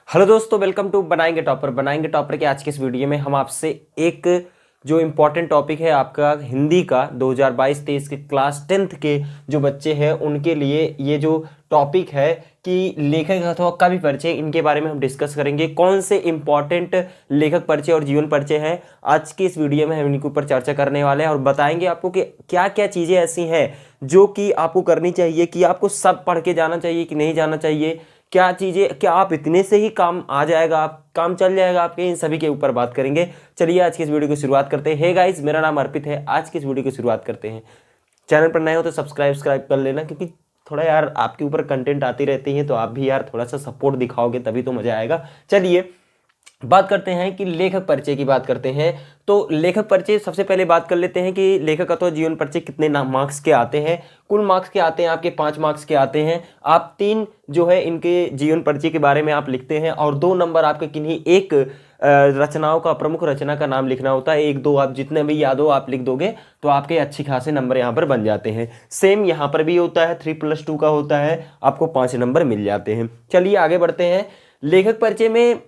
Hello दोस्तों, welcome to बनाएंगे topper के आज के इस वीडियो में हम आपसे एक जो इम्पोर्टेंट टॉपिक है आपका हिंदी का 2022-23 के क्लास 10th के जो बच्चे हैं उनके लिए ये जो टॉपिक है कि लेखक अथवा कवि परिचय, इनके बारे में हम डिस्कस करेंगे। कौन से इम्पॉर्टेंट लेखक परिचय और जीवन परिचय हैं आज की इस वीडियो में हम इनके ऊपर चर्चा करने वाले हैं और बताएंगे आपको कि क्या क्या चीज़ें ऐसी हैं जो कि आपको करनी चाहिए, कि आपको सब पढ़ के जाना चाहिए कि नहीं जाना चाहिए, क्या चीज़ें, क्या आप इतने से ही काम आ जाएगा, आप काम चल जाएगा आपके, इन सभी के ऊपर बात करेंगे। चलिए आज की इस वीडियो की शुरुआत करते हैं। हे गाइस, मेरा नाम अर्पित है। आज की इस वीडियो की शुरुआत करते हैं। चैनल पर नए हो तो सब्सक्राइब कर लेना, क्योंकि थोड़ा यार आपके ऊपर कंटेंट आती रहती है तो आप भी यार थोड़ा सा सपोर्ट दिखाओगे तभी तो मजा आएगा। चलिए बात करते हैं कि लेखक परिचय की बात करते हैं। तो लेखक परिचय सबसे पहले बात कर लेते हैं कि लेखक अथवा जीवन परिचय कितने मार्क्स के आते हैं। कुल मार्क्स के आते हैं आपके 5 मार्क्स के आते हैं। आप 3 जो है इनके जीवन परिचय के बारे में आप लिखते हैं और 2 नंबर आपके किन्हीं एक रचनाओं का, प्रमुख रचना का नाम लिखना होता है। 1 2 आप जितने भी याद हो आप लिख दोगे तो आपके अच्छी खासे नंबर यहाँ पर बन जाते हैं। सेम यहाँ पर भी होता है, 3+2 का होता है, आपको 5 नंबर मिल जाते हैं। चलिए आगे बढ़ते हैं। लेखक परिचय में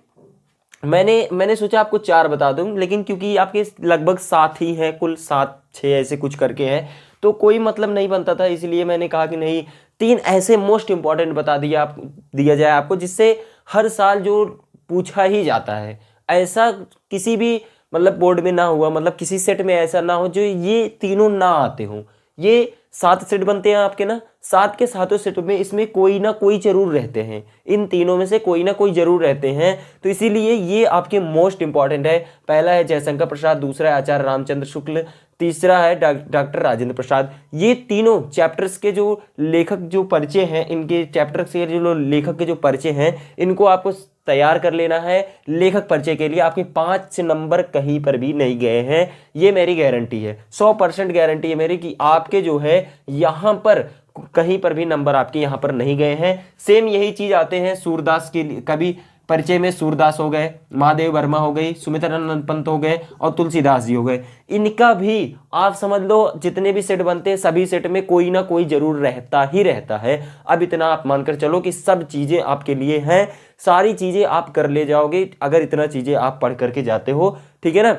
मैंने सोचा आपको 4 बता दूं, लेकिन क्योंकि आपके लगभग 7 ही हैं, कुल 7-6 ऐसे कुछ करके हैं, तो कोई मतलब नहीं बनता था, इसलिए मैंने कहा कि नहीं 3 ऐसे मोस्ट इंपॉर्टेंट बता दिया जाए आपको, जिससे हर साल जो पूछा ही जाता है। ऐसा किसी भी मतलब बोर्ड में ना हुआ, मतलब किसी सेट में ऐसा ना हो जो ये तीनों ना आते हों। ये 7 सेट बनते हैं आपके ना, 7 के 7 सेट में इसमें कोई ना कोई जरूर रहते हैं, इन तीनों में से कोई ना कोई जरूर रहते हैं, तो इसीलिए ये आपके मोस्ट इंपॉर्टेंट है। पहला है जयशंकर प्रसाद, दूसरा है आचार्य रामचंद्र शुक्ल, तीसरा है डॉक्टर राजेंद्र प्रसाद। ये तीनों चैप्टर्स के जो लेखक जो परिचय हैं, इनके चैप्टर्स के जो लेखक के जो परिचय हैं, इनको आपको तैयार कर लेना है। लेखक परिचय के लिए आपके 5 नंबर कहीं पर भी नहीं गए हैं, ये मेरी गारंटी है, 100% गारंटी है मेरी कि आपके जो है यहाँ पर कहीं पर भी नंबर आपके यहाँ पर नहीं गए हैं। सेम यही चीज आते हैं सूरदास के लिए, कभी परिचय में सूरदास हो गए, महादेव वर्मा हो गई, सुमित्रानंद पंत हो गए और तुलसीदास जी हो गए। इनका भी आप समझ लो जितने भी सेट बनते हैं सभी सेट में कोई ना कोई जरूर रहता ही रहता है। अब इतना आप मानकर चलो कि सब चीजें आपके लिए हैं, सारी चीजें आप कर ले जाओगे अगर इतना चीजें आप पढ़ करके जाते हो, ठीक है ना।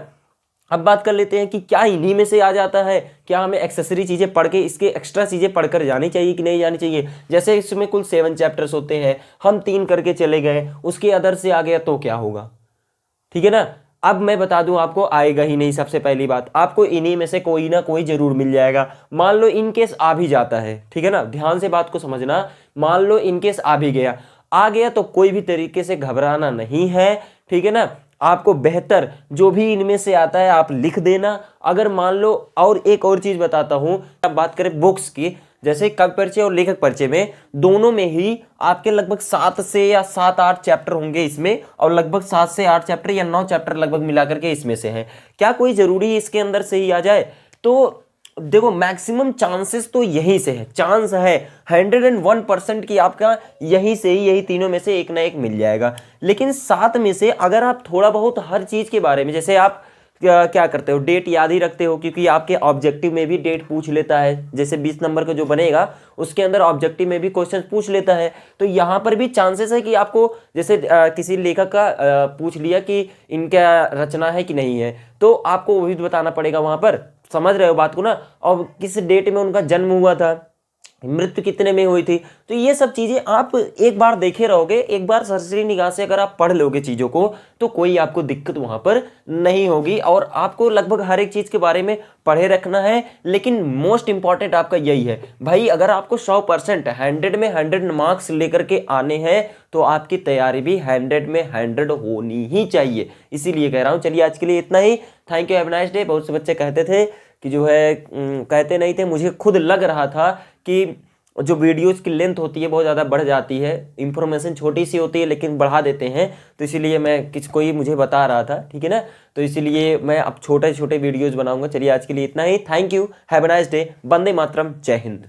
अब बात कर लेते हैं कि क्या इन्हीं में से आ जाता है, क्या हमें एक्सेसरी चीज़ें पढ़ के इसके एक्स्ट्रा चीज़ें पढ़कर जानी चाहिए कि नहीं जानी चाहिए। जैसे इसमें कुल 7 चैप्टर्स होते हैं, हम 3 करके चले गए, उसके अदर से आ गया तो क्या होगा, ठीक है ना। अब मैं बता दूं आपको, आएगा ही नहीं। सबसे पहली बात, आपको इन्हीं में से कोई ना कोई जरूर मिल जाएगा। मान लो इनकेस आ भी जाता है, ठीक है ना, ध्यान से बात को समझना। मान लो इनकेस आ भी गया, आ गया तो कोई भी तरीके से घबराना नहीं है, ठीक है ना। आपको बेहतर जो भी इनमें से आता है आप लिख देना। अगर मान लो, और एक और चीज बताता हूं, अब बात करें बुक्स की, जैसे कवि परिचय और लेखक परिचय में दोनों में ही आपके लगभग 7 से या 7-8 चैप्टर होंगे इसमें, और लगभग 7 से 8 चैप्टर या 9 चैप्टर लगभग मिलाकर के इसमें से हैं। क्या कोई जरूरी इसके अंदर से ही आ जाए? तो देखो मैक्सिमम चांसेस तो यहीं से है, चांस है 101% की आपका यहीं से ही, यही तीनों में से एक ना एक मिल जाएगा। लेकिन 7 में से अगर आप थोड़ा बहुत हर चीज के बारे में, जैसे आप क्या करते हो, डेट याद ही रखते हो, क्योंकि आपके ऑब्जेक्टिव में भी डेट पूछ लेता है। जैसे 20 नंबर का जो बनेगा उसके अंदर ऑब्जेक्टिव में भी क्वेश्चन पूछ लेता है, तो यहाँ पर भी चांसेस है कि आपको जैसे किसी लेखक का पूछ लिया कि इनका रचना है कि नहीं है, तो आपको वही बताना पड़ेगा वहां पर। समझ रहे हो बात को ना। और किस डेट में उनका जन्म हुआ था, मृत्यु कितने में हुई थी, तो ये सब चीजें आप एक बार देखे रहोगे, एक बार सरसरी निगाह से अगर आप पढ़ लोगे चीजों को, तो कोई आपको दिक्कत वहां पर नहीं होगी। और आपको लगभग हर एक चीज के बारे में पढ़े रखना है। लेकिन मोस्ट इंपॉर्टेंट आपका यही है भाई, अगर आपको 100% 100 में 100 मार्क्स लेकर के आने हैं तो आपकी तैयारी भी 100 में 100 होनी ही चाहिए, इसीलिए कह रहा हूं। चलिए आज के लिए इतना ही। Thank you, have a nice day. बहुत से बच्चे कहते थे कि जो है कहते नहीं थे, मुझे खुद लग रहा था कि जो वीडियोस की लेंथ होती है बहुत ज़्यादा बढ़ जाती है, इंफॉर्मेशन छोटी सी होती है लेकिन बढ़ा देते हैं, तो इसीलिए मैं किसको ही मुझे बता रहा था, ठीक है ना। तो इसीलिए मैं अब छोटे छोटे वीडियोस बनाऊंगा। चलिए आज के लिए इतना ही। Thank you, have a nice day. वंदे मातरम, जय हिंद।